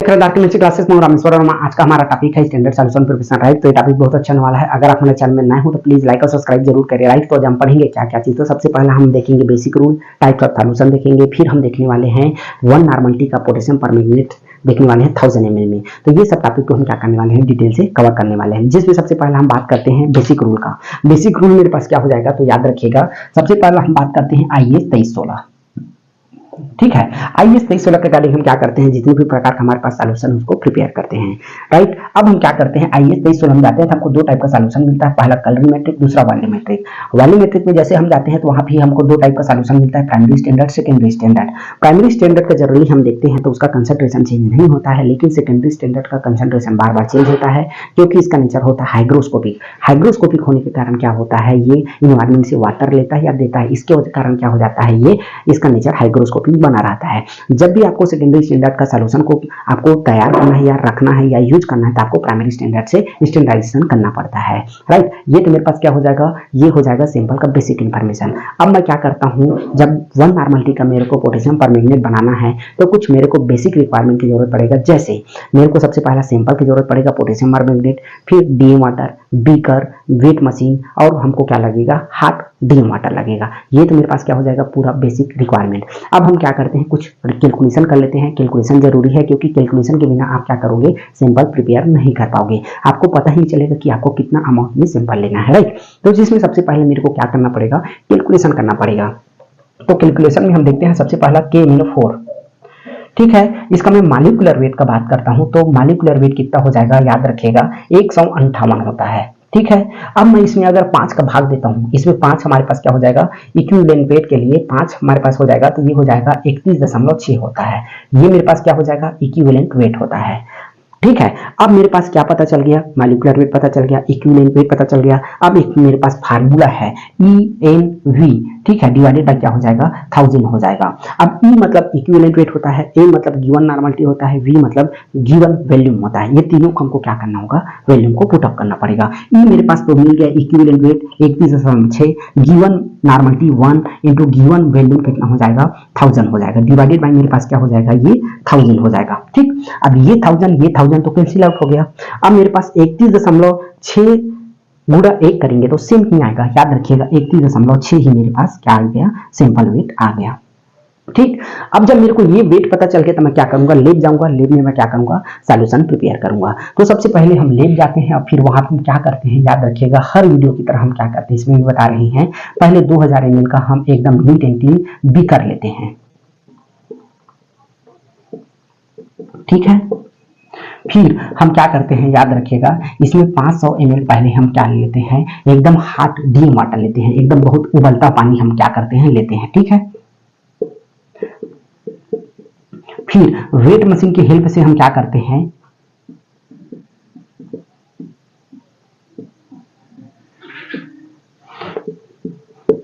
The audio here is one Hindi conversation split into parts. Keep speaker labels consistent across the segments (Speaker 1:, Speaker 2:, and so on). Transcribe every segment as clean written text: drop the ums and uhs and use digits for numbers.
Speaker 1: नीचे क्लासेस में रामेश्वर वर्मा। आज का हमारा टॉपिक है स्टैंडर्ड सॉल्यूशन प्रोफेशनल राइट। तो ये टॉपिक बहुत अच्छा होने वाला है। अगर आप हमारे चैनल में नए हो तो प्लीज लाइक और सब्सक्राइब जरूर करिए राइट। तो आज हम पढ़ेंगे क्या क्या चीज। तो सबसे पहला हम देखेंगे basic rule, types of solution देखेंगे, फिर हम देखने वाले हैं 1 नॉर्मलिटी का पोटेशियम पर मिनट देखने वाले हैं 1000 ml में। तो ये सब टॉपिक को हम क्या करने वाले हैं, डिटेल से कवर करने वाले हैं, जिसमें सबसे पहले हम बात करते हैं बेसिक रूल का। बेसिक रूल मेरे पास क्या हो जाएगा, तो याद रखिएगा सबसे पहले हम बात करते हैं IAS 2316। ठीक है, IAS 2316 के अकॉर्डिंग हम क्या करते हैं, जितने भी प्रकार का हमारे पास सॉल्यूशन उसको प्रिपेयर करते हैं राइट। अब हम क्या करते हैं, IAS 2316 हम जाते हैं तो हमको दो टाइप का सॉल्यूशन मिलता है, पहला कलरीमेट्रिक, दूसरा वॉल्यूमेट्रिक। वॉल्यूमेट्रिक में जैसे हम जाते हैं तो वहां भी हमको दो टाइप का सॉल्यूशन मिलता है, primary standard, secondary standard. Primary standard का जनरली हम देखते हैं तो उसका कंसंट्रेशन चेंज नहीं होता है, लेकिन सेकेंडरी स्टैंडर्ड का कंसंट्रेशन बार बार चेंज होता है, क्योंकि इसका नेचर होता है हाइग्रोस्कोपिक। हाइग्रोस्कोपिक होने के कारण क्या होता है, ये इन्वायरमेंट से वाटर लेता है या देता है, इसके कारण क्या हो जाता है, ये इसका नेचर हाइग्रोस्कोपिक बना रहता है। जब भी आपको सेकेंडरी स्टैंडर्ड का सॉल्यूशन को आपको तैयार करना है या रखना है या यूज करना है तो आपको प्राइमरी स्टैंडर्ड से स्टैंडर्डाइजेशन करना पड़ता है राइट। ये तो मेरे पास क्या हो जाएगा, ये हो जाएगा सिंपल का बेसिक इंफॉर्मेशन। अब मैं क्या करता हूं, जब 1 नॉर्मलिटी का मेरे को पोटेशियम परमैंगनेट बनाना है तो कुछ मेरे को बेसिक रिक्वायरमेंट की जरूरत पड़ेगा। जैसे मेरे को सबसे पहला सैंपल की जरूरत पड़ेगा पोटेशियम परमैंगनेट, फिर DM water, beaker, weight machine और हमको क्या लगेगा, हार्ट डीएम वाटर लगेगा। ये तो मेरे पास क्या हो जाएगा पूरा बेसिक रिक्वायरमेंट। अब हम क्या करते हैं, कुछ कैलकुलेशन कर लेते हैं। कैलकुलेशन जरूरी है क्योंकि कैलकुलेशन के बिना आप क्या करोगे, सैंपल प्रिपेयर नहीं कर पाओगे, आपको पता ही नहीं चलेगा कि आपको कितना अमाउंट में सैंपल लेना है राइट। तो जिसमें सबसे पहले मेरे को क्या करना पड़ेगा, कैलकुलेशन करना पड़ेगा। तो कैलकुलेशन में हम देखते हैं सबसे पहला K-4। ठीक है, इसका मैं मॉलिक्यूलर वेट का बात करता हूं तो मॉलिक्यूलर वेट कितना हो जाएगा, याद रखिएगा 158 होता है। ठीक है, अब मैं इसमें अगर 5 का भाग देता हूं, इसमें 5 हमारे पास क्या हो जाएगा, इक्विवेलेंट वेट के लिए 5 हमारे पास हो जाएगा, तो ये हो जाएगा 31.6 होता है। ये मेरे पास क्या हो जाएगा, इक्विवेलेंट वेट होता है। ठीक है, अब मेरे पास क्या पता चल गया, मॉलिक्यूलर वेट पता चल गया, इक्विवेलेंट वेट पता चल गया। अब एक मेरे पास फार्मूला है ENV, ठीक है, डिवाइडेड बाय क्या हो जाएगा, 1000 हो जाएगा। अब E मतलब इक्विवेलेंट वेट होता है, A मतलब गिवन नॉर्मलिटी होता है, V मतलब गिवन वॉल्यूम होता है। ये तीनों को हमको क्या करना होगा, वॉल्यूम को पुट अप करना पड़ेगा। E मेरे पास तो मिल गया equivalent weight 31.6, given normality 1 into given volume कितना हो जाएगा, 1000 हो जाएगा, डिवाइडेड बाय मेरे पास क्या हो जाएगा, ये 1000 हो जाएगा। ठीक, अब ये 1000 तो कैंसिल आउट हो गया। अब मेरे पास 31.6 गुणा 1 करेंगे तो सेम ही आएगा, याद रखिएगा 31.6 ही मेरे पास क्या आ गया, सैंपल वेट आ गया। ठीक, अब जब मेरे को ये वेट पता चल गया तो मैं क्या करूंगा, लैब जाऊंगा, लैब में मैं क्या करूंगा, सॉल्यूशन प्रिपेयर करूंगा। तो सबसे पहले हम लैब जाते हैं और फिर वहां हम क्या करते हैं, याद रखिएगा हर वीडियो की तरह हम क्या करते हैं, इसमें भी बता रहे हैं, पहले 2000 ml का हम एकदम नीट एंड क्लीन बीकर लेते हैं। ठीक है, फिर हम क्या करते हैं, याद रखिएगा इसमें 500 ml पहले हम क्या लेते हैं, एकदम हॉट डीएम वाटर लेते हैं, एकदम बहुत उबलता पानी हम क्या करते हैं, लेते हैं। ठीक है, फिर वेट मशीन की हेल्प से हम क्या करते हैं,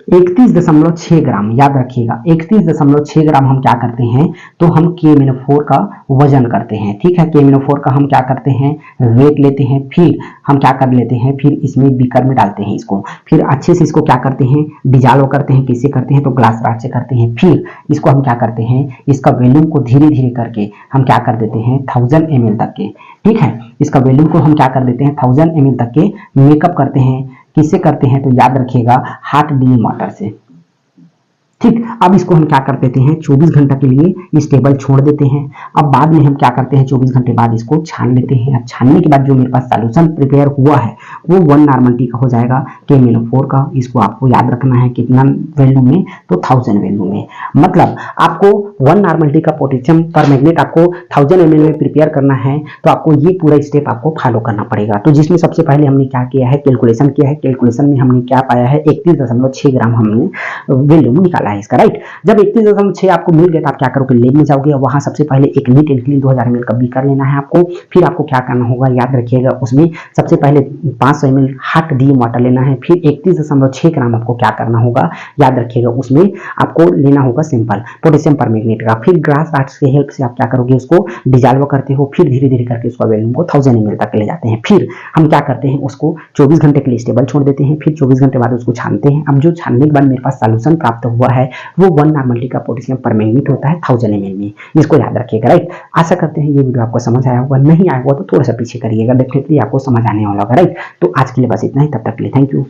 Speaker 1: (31.6 ग्राम, याद रखिएगा 31.6 ग्राम हम क्या करते हैं, तो हम K-4 का वजन करते हैं। ठीक है, K-4 का हम क्या करते हैं, वेट लेते हैं, फिर हम क्या कर लेते हैं, फिर इसमें बीकर में डालते हैं इसको, फिर अच्छे से इसको क्या करते हैं, डिजॉल्व करते हैं। किससे करते हैं, तो ग्लास रॉड से करते हैं। फिर इसको हम क्या करते हैं, इसका वॉल्यूम को धीरे धीरे करके हम क्या कर देते हैं, 1000 ml तक के। ठीक है, इसका वॉल्यूम को हम क्या कर देते हैं, 1000 ml तक के मेकअप करते हैं। किससे करते हैं, तो याद रखिएगा हार्ट डीएम वाटर से। ठीक, अब इसको हम क्या कर देते हैं, 24 घंटा के लिए स्टेबल छोड़ देते हैं। अब बाद में हम क्या करते हैं, 24 घंटे बाद इसको छान लेते हैं। अब छानने के बाद जो मेरे पास सॉल्यूशन प्रिपेयर हुआ है वो 1 नॉर्मलिटी का हो जाएगा, K-4 का। इसको आपको याद रखना है कितना वैल्यू में, तो 1000 वैल्यू में। मतलब आपको 1 नॉर्मलिटी का पोटेशियम परमैंगनेट आपको 1000 ml में प्रिपेयर करना है, तो आपको ये पूरा स्टेप आपको फॉलो करना पड़ेगा। तो जिसमें सबसे पहले हमने क्या किया है, कैलकुलेशन किया है। कैलकुलेशन में हमने क्या पाया है, 31.6 ग्राम हमने वॉल्यूम निकाला है इसका राइट। जब 31.6 आपको मिल गया तो आप क्या करोगे, लैब में जाओगे और वहां सबसे पहले एक नीट एंड क्लीन 2000 ml का बीकर लेना है आपको। फिर आपको क्या करना होगा, याद रखिएगा उसमें सबसे पहले 500 ml हॉट डीएम वाटर लेना है। फिर 31.6 ग्राम आपको क्या करना होगा, याद रखिएगा उसमें आपको लेना होगा सैंपल पोटेशियम परमैंगनेट का। फिर ग्लास रॉड की हेल्प से आप क्या करोगे, उसको डिजॉल्व करते हो, फिर धीरे धीरे करके उसका वॉल्यूम को 1000 ml तक ले जाते हैं। फिर हम क्या करते हैं, उसको 24 घंटे के लिए स्टेबल छोड़ देते हैं। फिर 24 घंटे बाद उसको छानते हैं। अब जो छानने के बाद मेरे पास सॉल्यूशन प्राप्त हुआ है है वो 1 नॉर्मलिटी का पोटेशियम पर मिलीमीटर होता है 1000 ml में, जिसको याद रखिएगा। राइट, आशा करते हैं ये वीडियो आपको समझ आया होगा, नहीं आया होगा तो थोड़ा सा पीछे करिएगा, डेफिनेटली आपको समझ आने वाला होगा। राइट, तो आज के लिए बस इतना ही, तब तक के लिए थैंक यू।